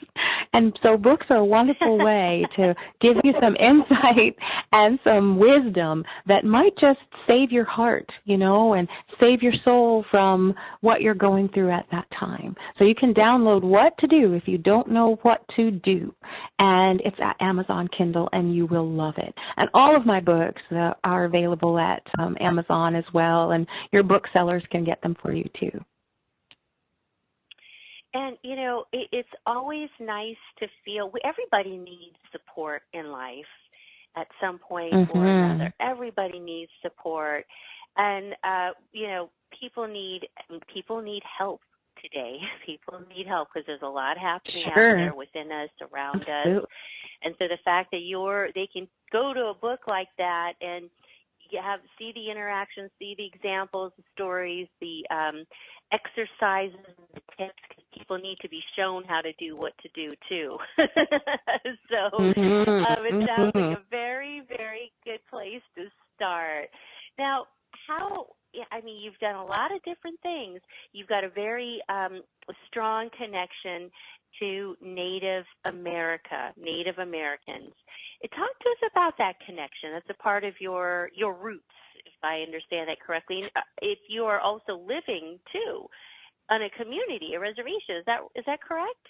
[SPEAKER 4] And so books are a wonderful way to give you some insight and some wisdom that might just save your heart, and save your soul from what you're going through at that time. So you can download What to Do If You Don't Know What to Do. And it's at Amazon Kindle, and you will love it. And all of my books are available at Amazon as well, and your booksellers can get them for you too.
[SPEAKER 3] And, it's always nice to feel everybody needs support in life at some point or another. Everybody needs support. And, people need help today. People need help because there's a lot happening out there within us, around us. And so the fact that they can go to a book like that and see the interactions, see the examples, the stories, the exercises, the tips, because people need to be shown how to do what to do too. So it sounds like a very, very good place to start. Now, I mean, you've done a lot of different things. You've got a very strong connection to Native Americans. Talk to us about that connection. That's a part of your roots, if I understand that correctly. If you are also living too on a community, a reservation, is that correct?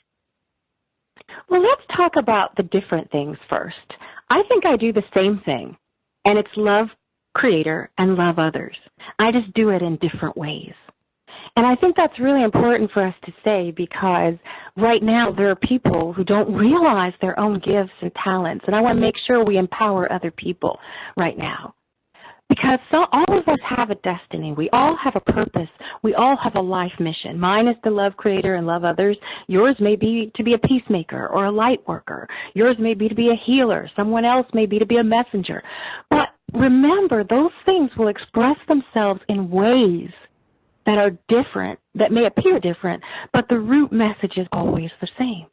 [SPEAKER 4] Well, let's talk about the different things first. I think I do the same thing, and it's love Creator and love others. I just do it in different ways. And I think that's really important for us to say, because right now there are people who don't realize their own gifts and talents, and I want to make sure we empower other people right now. Because all of us have a destiny. We all have a purpose. We all have a life mission. Mine is to love Creator and love others. Yours may be to be a peacemaker or a light worker. Yours may be to be a healer. Someone else may be to be a messenger. But remember, those things will express themselves in ways that are different, that may appear different, but the root message is always the same.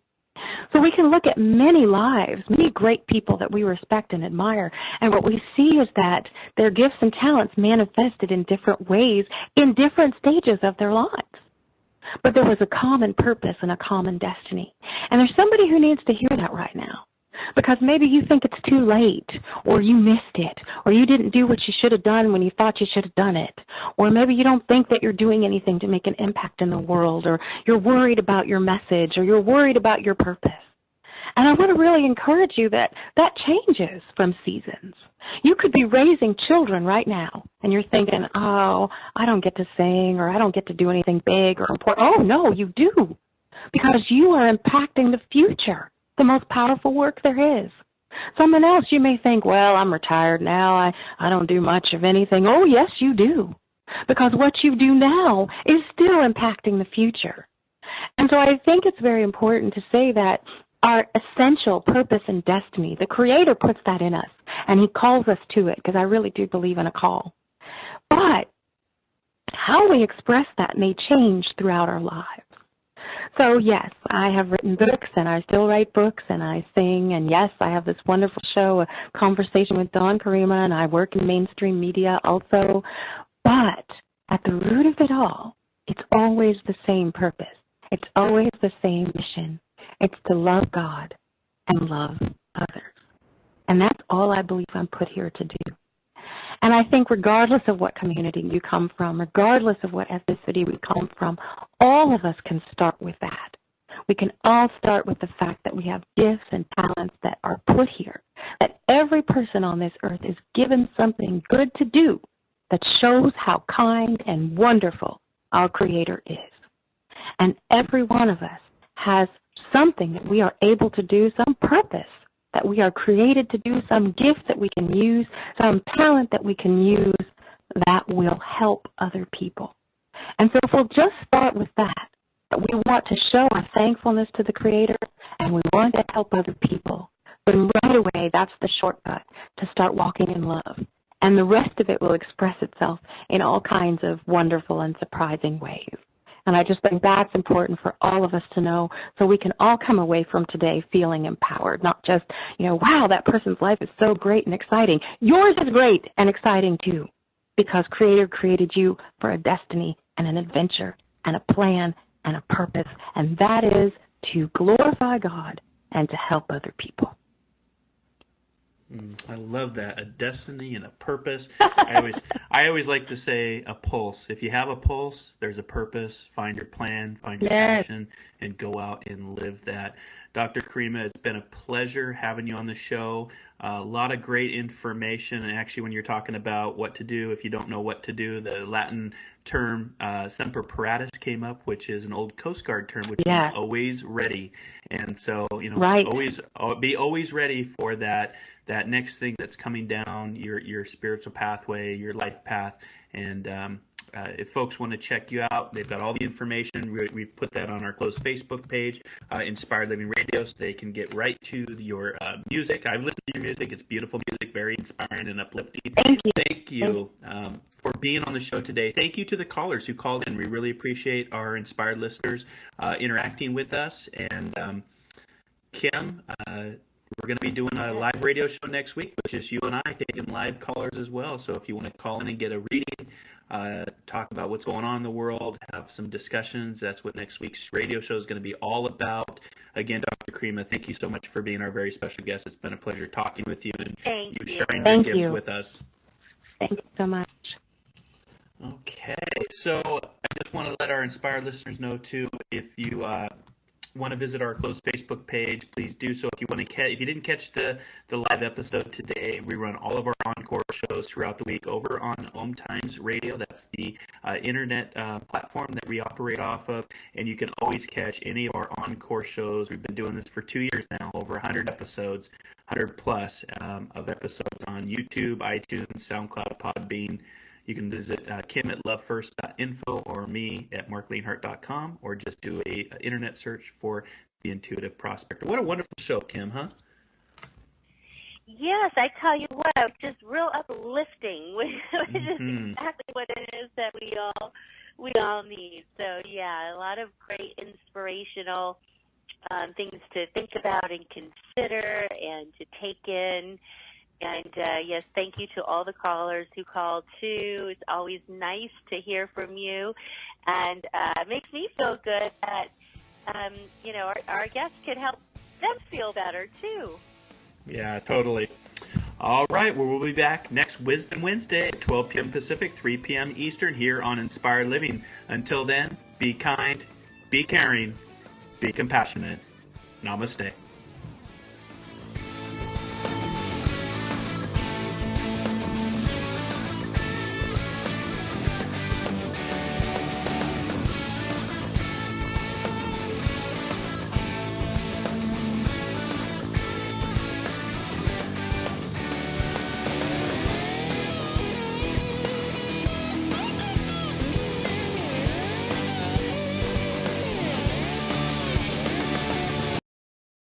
[SPEAKER 4] So we can look at many lives, many great people that we respect and admire, and what we see is that their gifts and talents manifested in different ways in different stages of their lives. But there was a common purpose and a common destiny. And there's somebody who needs to hear that right now, because maybe you think it's too late, or you missed it, or you didn't do what you should have done when you thought you should have done it, or maybe you don't think that you're doing anything to make an impact in the world, or you're worried about your message, or you're worried about your purpose. And I want to really encourage you that changes from seasons. You could be raising children right now, and you're thinking, oh, I don't get to sing, or I don't get to do anything big or important. Oh, no, you do, because you are impacting the future, the most powerful work there is. Someone else, you may think, well, I'm retired now. I don't do much of anything. Oh, yes, you do, because what you do now is still impacting the future. And so I think it's very important to say that our essential purpose and destiny, the Creator puts that in us, and He calls us to it, because I really do believe in a call. But how we express that may change throughout our lives. So, yes, I have written books, and I still write books, and I sing, and yes, I have this wonderful show, A Conversation with Dawn Karima, and I work in mainstream media also. But at the root of it all, it's always the same purpose. It's always the same mission. It's to love God and love others. And that's all I believe I'm put here to do. And I think regardless of what community you come from, regardless of what ethnicity we come from, all of us can start with that. We can all start with the fact that we have gifts and talents that are put here, that every person on this earth is given something good to do that shows how kind and wonderful our Creator is. And every one of us has something that we are able to do, some purpose that we are created to do, some gift that we can use, some talent that we can use that will help other people. And so if we'll just start with that we want to show our thankfulness to the Creator and we want to help other people, then right away that's the shortcut to start walking in love. And the rest of it will express itself in all kinds of wonderful and surprising ways. And I just think that's important for all of us to know so we can all come away from today feeling empowered, not just, wow, that person's life is so great and exciting. Yours is great and exciting too, because Creator created you for a destiny and an adventure and a plan and a purpose, and that is to glorify God and to help other people.
[SPEAKER 2] I love that. A destiny and a purpose. I always like to say a pulse. If you have a pulse, there's a purpose. Find your plan, find your passion, and go out and live that. Dr. Karima, it's been a pleasure having you on the show. A lot of great information. And actually, when you're talking about what to do, if you don't know what to do, the Latin term semper paratus came up, which is an old Coast Guard term, which means always ready. And so, always be always ready for that next thing that's coming down your spiritual pathway, your life path. And if folks want to check you out, they've got all the information. We've put that on our closed Facebook page, Inspired Living Radio, so they can get right to your music. I've listened to your music. It's beautiful music, very inspiring and uplifting. Thank you for being on the show today. Thank you to the callers who called in. We really appreciate our inspired listeners interacting with us. And Kim, we're going to be doing a live radio show next week, which is you and I taking live callers as well. So if you want to call in and get a reading, talk about what's going on in the world, have some discussions, that's what next week's radio show is going to be all about. Again, Dr. Karima, thank you so much for being our very special guest. It's been a pleasure talking with you and you sharing your gifts with us.
[SPEAKER 4] Thank you so much.
[SPEAKER 2] Okay, so I just want to let our inspired listeners know too, if you want to visit our closed Facebook page, please do so. If you didn't catch the live episode today, we run all of our encore shows throughout the week over on OMTimes Radio. That's the internet platform that we operate off of, and you can always catch any of our encore shows. We've been doing this for 2 years now, over 100 episodes, 100 plus of episodes on YouTube, iTunes, SoundCloud, Podbean. You can visit Kim at lovefirst.info or me at markleanhart.com, or just do a internet search for The Intuitive Prospector. What a wonderful show, Kim, huh?
[SPEAKER 3] Yes, I tell you what, just real uplifting, which is exactly what it is that we all need. So yeah, a lot of great inspirational things to think about and consider and to take in. And yes, thank you to all the callers who called too. It's always nice to hear from you, and it makes me feel good that our guests can help them feel better too.
[SPEAKER 2] Yeah, totally. All right, well, we'll be back next Wisdom Wednesday at 12 p.m. Pacific, 3 p.m. Eastern here on Inspired Living. Until then, be kind, be caring, be compassionate. Namaste.